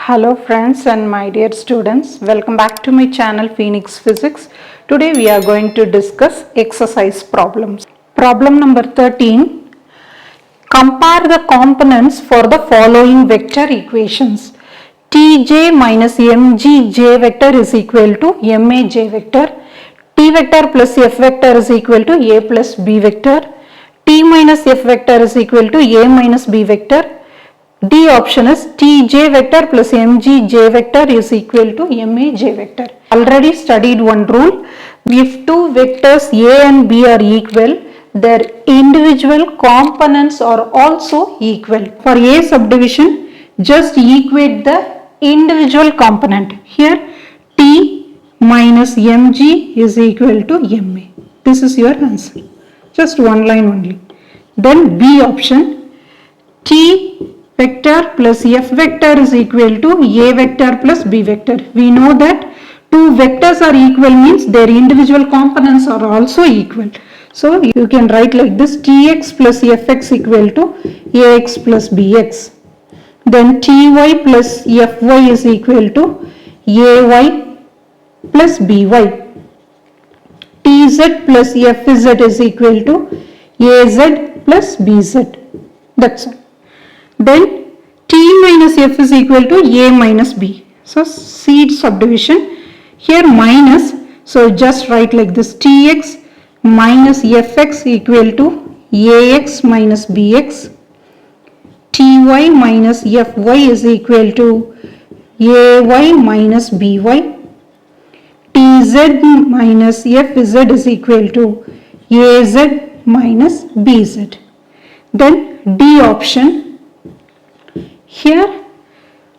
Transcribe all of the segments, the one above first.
Hello friends and my dear students, welcome back to my channel Phoenix Physics. Today we are going to discuss exercise problems. Problem number 13. Compare the components for the following vector equations. Tj minus mg j vector is equal to ma j vector. T vector plus f vector is equal to a plus b vector. T minus f vector is equal to a minus b vector. D option is Tj vector plus Mg j vector is equal to Ma j vector. Already studied one rule. If two vectors A and B are equal, their individual components are also equal. For A subdivision, just equate the individual component. Here T minus Mg is equal to Ma. This is your answer. Just one line only. Then B option, T vector plus f vector is equal to a vector plus b vector. We know that two vectors are equal means their individual components are also equal. So you can write like this: tx plus fx equal to ax plus bx. Then ty plus fy is equal to ay plus by. Tz plus fz is equal to az plus bz. That's all. Then T minus F is equal to A minus B. So seed subdivision. Here minus. So just write like this: Tx minus Fx equal to Ax minus Bx. Ty minus Fy is equal to Ay minus By. Tz minus Fz is equal to Az minus Bz. Then D option. Here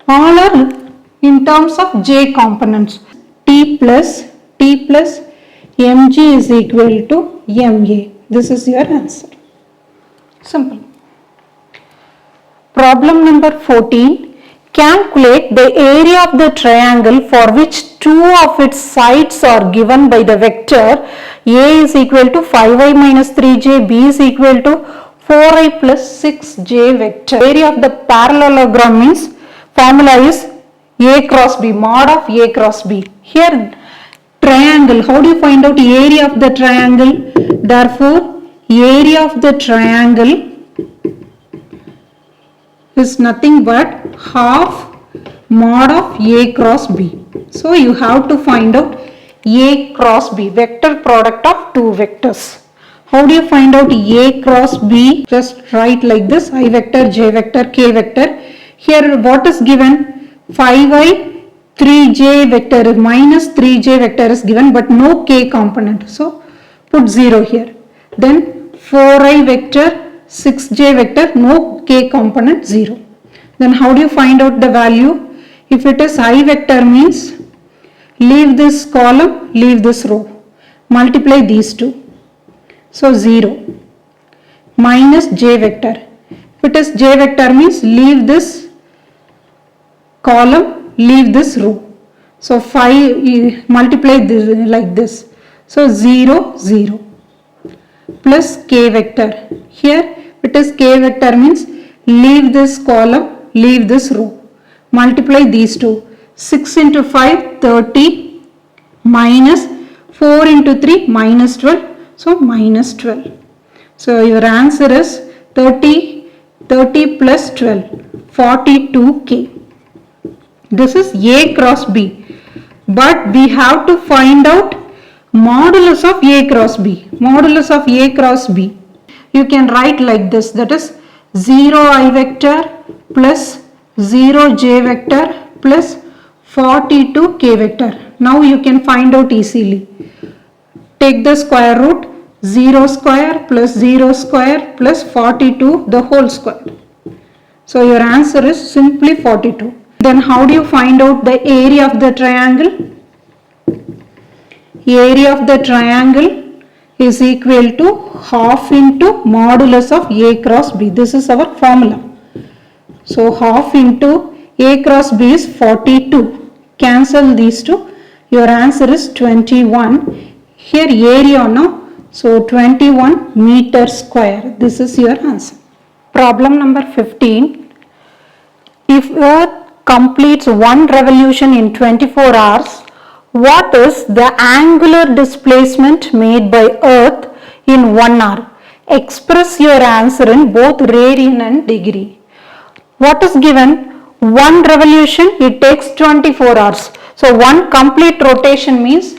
all are in terms of j components. T plus mg is equal to ma. This is your answer. Simple. Problem number 14. Calculate the area of the triangle for which two of its sides are given by the vector A is equal to 5i minus 3j, B is equal to 4i plus 6j vector. Area of the parallelogram means formula is A cross B, mod of A cross B. Here triangle, how do you find out area of the triangle? Therefore area of the triangle is nothing but half mod of A cross B. So you have to find out A cross B, vector product of two vectors. How do you find out A cross B? Just write like this: I vector, j vector, k vector. Here what is given? 5i, 3j vector minus 3j vector is given, but no k component. So put 0 here. Then 4i vector, 6j vector, no k component, 0. Then how do you find out the value? If it is I vector means leave this column, leave this row. Multiply these two. So 0 minus j vector. If it is j vector means leave this column, leave this row. So 5 multiply this like this. So 0 0 plus k vector. Here it is k vector means leave this column, leave this row. Multiply these two. 6 into 5 30 minus 4 into 3 minus 12. So minus 12. So your answer is 30 plus 12, 42k. This is A cross B. But we have to find out modulus of A cross B. Modulus of A cross B. You can write like this, that is 0i vector plus 0j vector plus 42k vector. Now you can find out easily. Take the square root, 0 square plus 0 square plus 42 the whole square. So your answer is simply 42. Then how do you find out the area of the triangle? Area of the triangle is equal to half into modulus of A cross B. This is our formula. So half into A cross B is 42. Cancel these two. Your answer is 21. Here area now. So 21 meter square. This is your answer. Problem number 15. If a completes one revolution in 24 hours, what is the angular displacement made by Earth in 1 hour? Express your answer in both radian and degree. What is given? One revolution, it takes 24 hours. So one complete rotation means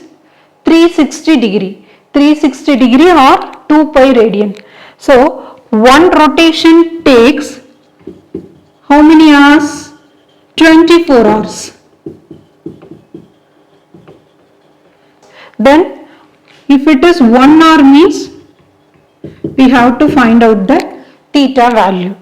360 degree. 360 degree or 2 pi radian. So one rotation takes how many hours? 24 hours. Then if it is 1 hour means we have to find out the theta value.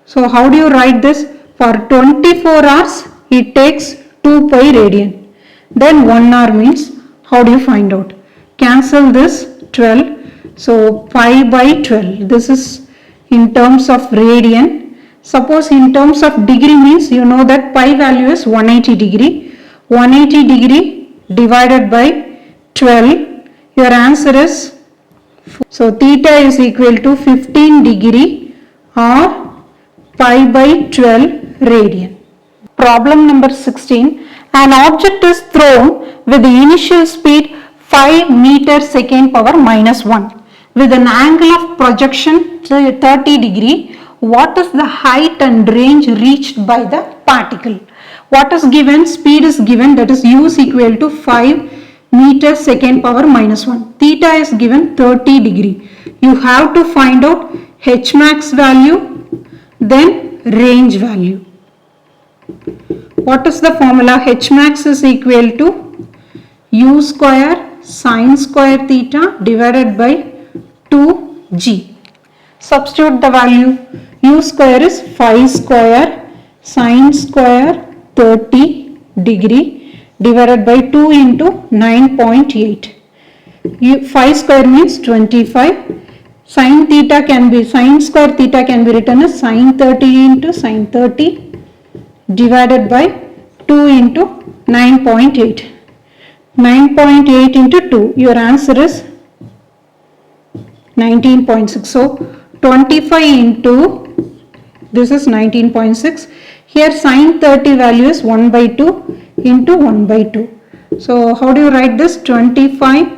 So how do you write this? For 24 hours it takes 2 pi radian. Then 1 hour means how do you find out? Cancel this 12. So pi by 12. This is in terms of radian. Suppose in terms of degree means you know that pi value is 180 degree. 180 degree divided by 12. Your answer is, so theta is equal to 15 degree or pi by 12 radian. Problem number 16. An object is thrown with the initial speed 5 meters second power minus 1 with an angle of projection 30 degree. What is the height and range reached by the particle? What is given? Speed is given, that is u is equal to 5 meters second power minus 1. Theta is given 30 degree. You have to find out h max value, then range value. What is the formula? H max is equal to u square sine square theta divided by 2g. Substitute the value. U square is 5 square sine square 30 degree divided by 2 into 9.8. 5 square means 25. Sine theta can be, sine square theta can be written as sine 30 into sine 30 divided by 2 into 9.8. 9.8 into 2. Your answer is 19.6. So 25 into, this is 19.6. Here sine 30 value is 1 by 2 into 1 by 2. So how do you write this? 25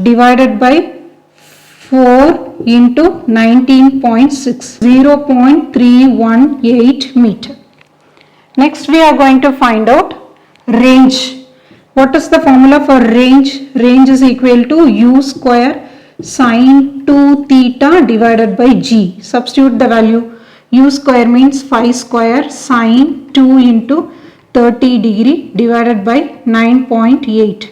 divided by 4 into 19.6, 0.318 meter. Next we are going to find out range. What is the formula for range? Range is equal to u square sine 2 theta divided by g. Substitute the value. U square means 5 square sine 2 into 30 degree divided by 9.8.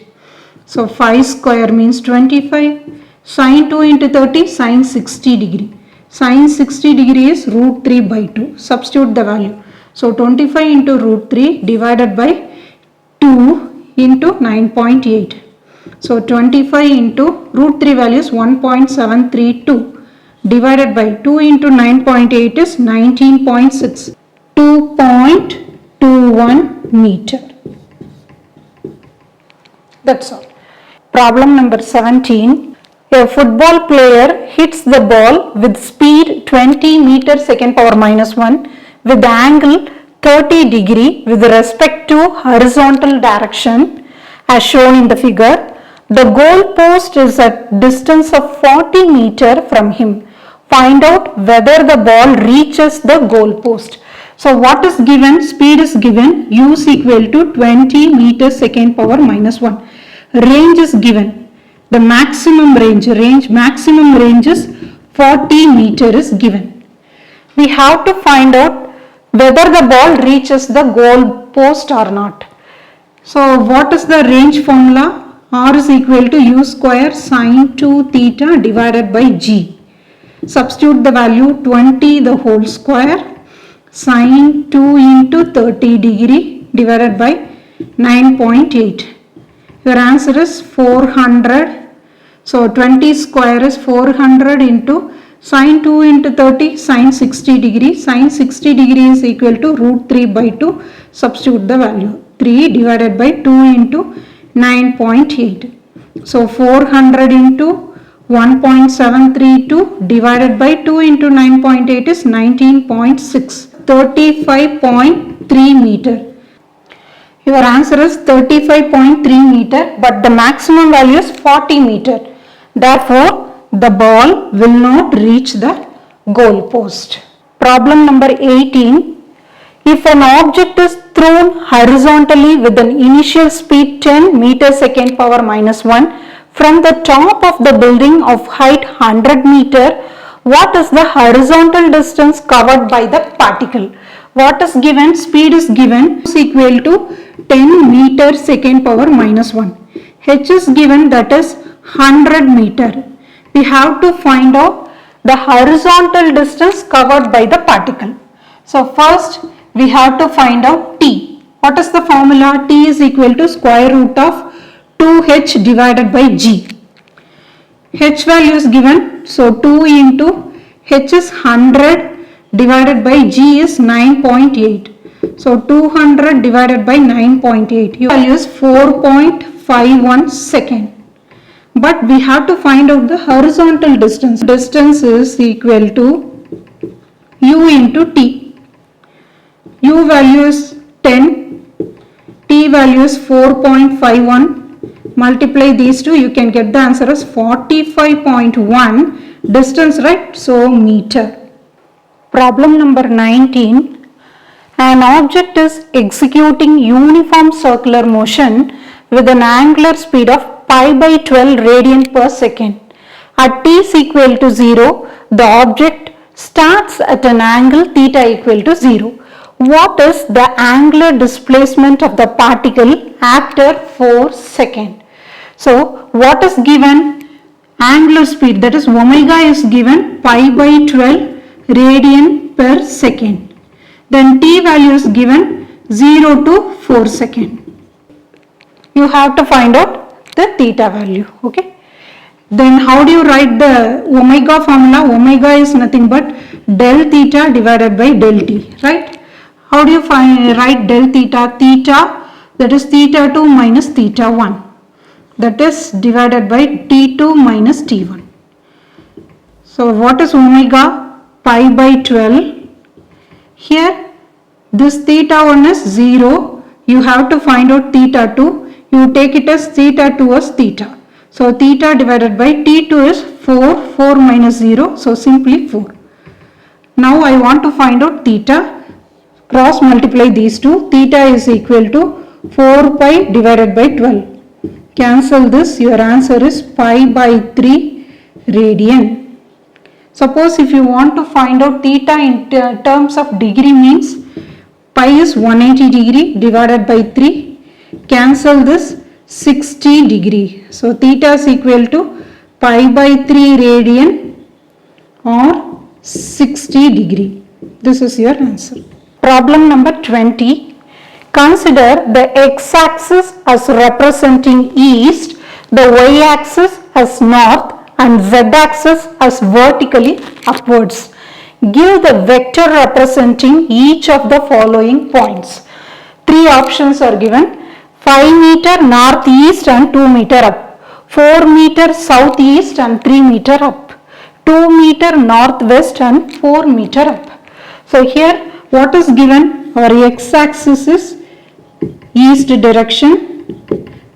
So 5 square means 25. Sine 2 into 30 sine 60 degree. Sine 60 degree is root 3 by 2. Substitute the value. So 25 into root 3 divided by 2 into 9.8. So 25 into root 3 value is 1.732 divided by 2 into 9.8 is 19.6. 2.21 meter. That's all. Problem number 17. A football player hits the ball with speed 20 meters second power minus 1 with the angle 30 degree with respect to horizontal direction as shown in the figure. The goal post is at distance of 40 meter from him. Find out whether the ball reaches the goal post. So what is given? Speed is given, u is equal to 20 meters second power minus 1. Range is given. The maximum range is 40 meter is given. We have to find out whether the ball reaches the goal post or not. So what is the range formula? R is equal to u square sine 2 theta divided by g. Substitute the value 20 the whole square sine 2 into 30 degree divided by 9.8. Your answer is 400. So 20 square is 400 into sine 2 into 30 sine 60 degree. Sine 60 degree is equal to root 3 by 2. Substitute the value. 3 divided by 2 into 9.8. So 400 into 1.732 divided by 2 into 9.8 is 19.6. 35.2 3 meter. Your answer is 35.3 meter, but the maximum value is 40 meter. Therefore, the ball will not reach the goal post. Problem number 18. If an object is thrown horizontally with an initial speed 10 meters second power minus 1 from the top of the building of height 100 meter, what is the horizontal distance covered by the particle? What is given? Speed is given is equal to 10 meter second power minus 1. H is given, that is 100 meter. We have to find out the horizontal distance covered by the particle. So first we have to find out T. What is the formula? T is equal to square root of 2h divided by g. H value is given, so 2 into h is 100 divided by g is 9.8. So 200 divided by 9.8. Your value is 4.51 second. But we have to find out the horizontal distance. Distance is equal to u into t. U value is 10, t value is 4.51. Multiply these two, you can get the answer as 45.1 distance, right? So meter. Problem number 19. An object is executing uniform circular motion with an angular speed of pi by 12 radian per second. At t is equal to 0, the object starts at an angle theta equal to 0. What is the angular displacement of the particle after 4 seconds? So what is given? Angular speed, that is omega, is given pi by 12 radian per second. Then t value is given 0 to 4 seconds. You have to find out the theta value. Okay. Then how do you write the omega formula? Omega is nothing but del theta divided by del t, right? How do you write del theta? Theta, that is theta 2 minus theta 1, that is divided by t2 minus t1. So what is omega? Pi by 12. Here this theta 1 is 0. You have to find out theta 2. You take it as theta 2 as theta. So theta divided by t2 is 4. 4 minus 0. So simply 4. Now I want to find out theta. Cross multiply these two. Theta is equal to 4 pi divided by 12. Cancel this. Your answer is pi by 3 radian. Suppose if you want to find out theta in terms of degree, means pi is 180 degree divided by 3. Cancel this, 60 degree. So theta is equal to pi by 3 radian or 60 degree. This is your answer. Problem number 20. Consider the x-axis as representing east, the y-axis as north, and z-axis as vertically upwards. Give the vector representing each of the following points. 3 options are given: 5 meter northeast and 2 meter up, 4 meter southeast and 3 meter up, 2 meter northwest and 4 meter up. So here what is given? Our x-axis is east direction,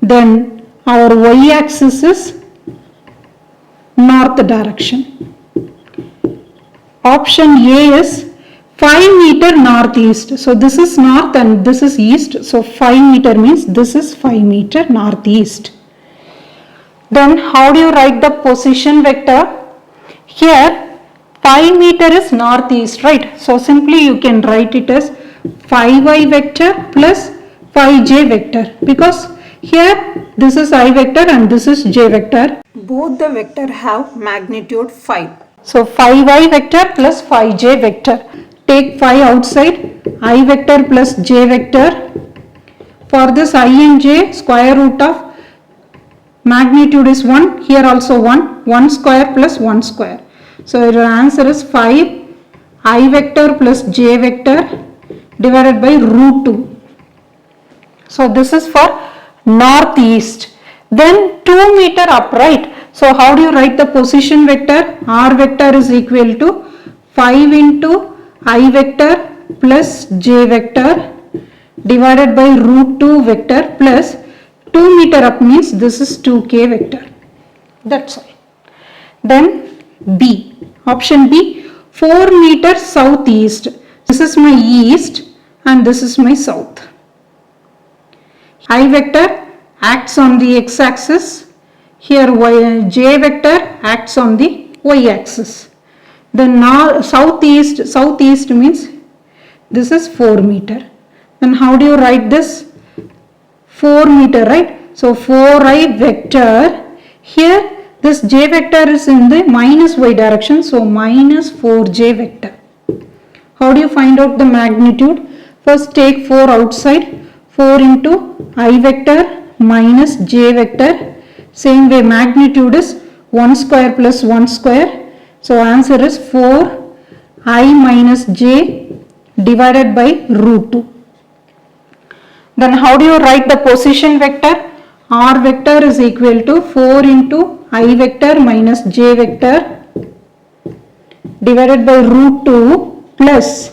then our y-axis is north direction. Option A is 5 meter northeast. So this is north and this is east. So 5 meter means this is 5 meter northeast. Then how do you write the position vector? Here 5 meter is northeast, right? So simply you can write it as 5y vector plus 5j vector, because here this is I vector and this is j vector. Both the vector have magnitude 5. So 5y vector plus 5j vector. Take 5 outside, I vector plus j vector. For this I and j, square root of magnitude is 1. Here also 1. 1 square plus 1 square. So your answer is 5 I vector plus j vector divided by root 2. So this is for northeast. Then 2 meter upright. So how do you write the position vector? R vector is equal to 5 into I vector plus j vector divided by root 2 vector plus 2 meter up means this is 2k vector. That's all. Then B, option B, 4 meter southeast. This is my east and this is my south. I vector acts on the x-axis. Here j vector acts on the y-axis. Then now southeast means this is 4 meter. Then how do you write this? 4 meter, right? So 4i vector. Here this j vector is in the minus y direction. So minus 4j vector. How do you find out the magnitude? First take 4 outside. 4 into I vector minus j vector. Same way magnitude is 1 square plus 1 square. So answer is 4i minus j divided by root 2. Then how do you write the position vector? R vector is equal to 4 into I vector minus j vector divided by root 2 plus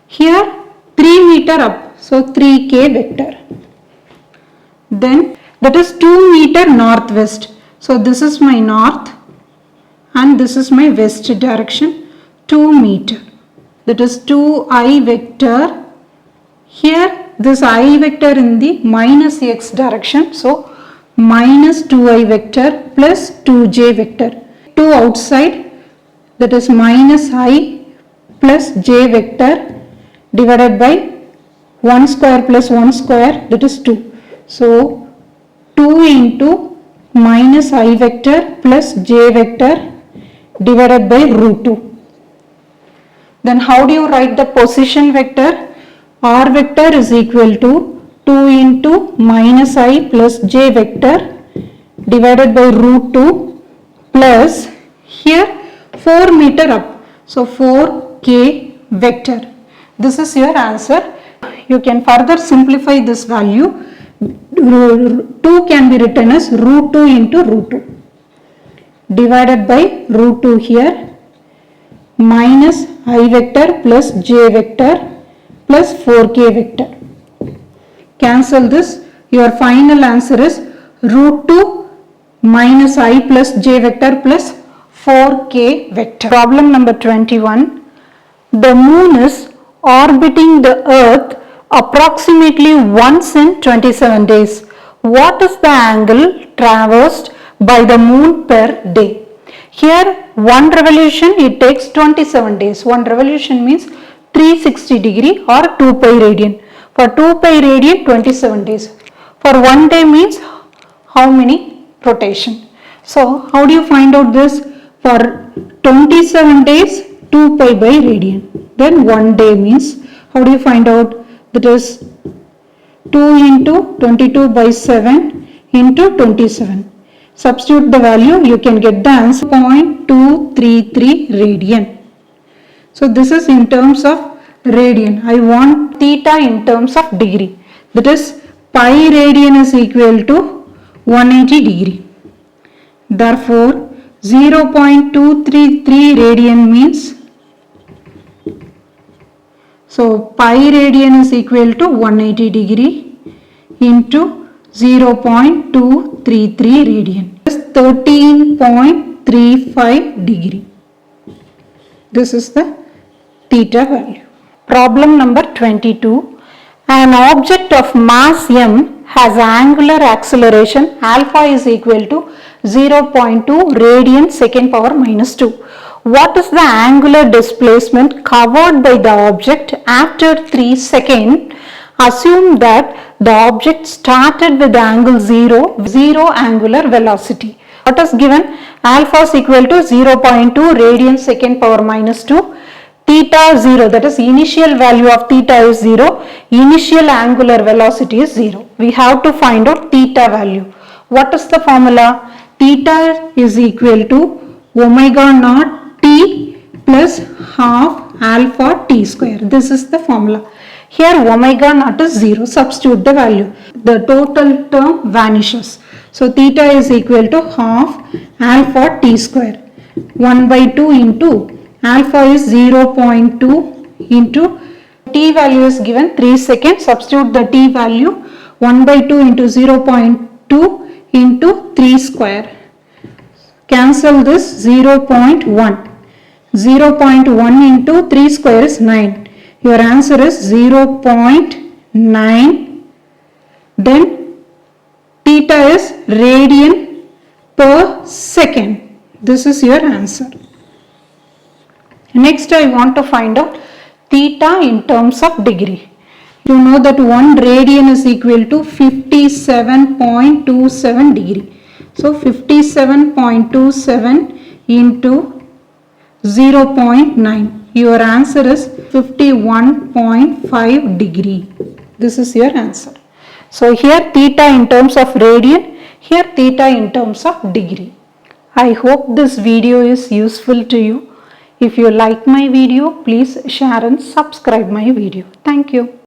here 3 meter up. So 3k vector. Then that is 2 meter northwest. So this is my north and this is my west direction, 2 meter. That is 2i vector. Here this I vector in the minus x direction. So minus 2i vector plus 2j vector. 2 outside, that is minus I plus j vector divided by 1 square plus 1 square, that is 2. So 2 into minus I vector plus j vector divided by root 2. Then how do you write the position vector? R vector is equal to 2 into minus I plus j vector divided by root 2 plus here 4 meter up. So 4k vector. This is your answer. You can further simplify this value. 2 can be written as root 2 into root 2 divided by root 2 here minus I vector plus j vector plus 4k vector. Cancel this. Your final answer is root 2 minus I plus j vector plus 4k vector. Problem number 21. The moon is orbiting the earth approximately once in 27 days. What is the angle traversed by the moon per day? Here one revolution it takes 27 days. One revolution means 360 degree or 2 pi radian. For 2 pi radian 27 days. For 1 day means how many rotation? So how do you find out this? For 27 days 2 pi by radian. Then 1 day means how do you find out? That is 2 into 22 by 7 into 27. Substitute the value, you can get the answer 0.233 radian. So this is in terms of radian. I want theta in terms of degree. That is pi radian is equal to 180 degree. Therefore 0.233 radian means, so pi radian is equal to 180 degree into 0.233 radian. This is 13.35 degree. This is the theta value. Problem number 22. An object of mass m has angular acceleration alpha is equal to 0.2 radian second power minus 2. What is the angular displacement covered by the object after 3 seconds? Assume that the object started with angle 0 angular velocity. What is given? Alpha is equal to 0.2 radian second power minus 2. Theta 0, that is initial value of theta is 0. Initial angular velocity is 0. We have to find out theta value. What is the formula? Theta is equal to omega naught t plus half alpha t square. This is the formula. Here omega naught is 0. Substitute the value. The total term vanishes. So theta is equal to half alpha t square. 1 by 2 into alpha is 0.2 into t value is given 3 seconds. Substitute the t value 1 by 2 into 0.2 into 3 square. Cancel this 0.1. 0.1 into 3 square is 9. Your answer is 0.9. Then theta is radian per second. This is your answer. Next I want to find out theta in terms of degree. You know that 1 radian is equal to 57.27 degree. So 57.27 into 0.9. Your answer is 51.5 degree. This is your answer. So here theta in terms of radian, here theta in terms of degree. I hope this video is useful to you. If you like my video, please share and subscribe my video. Thank you.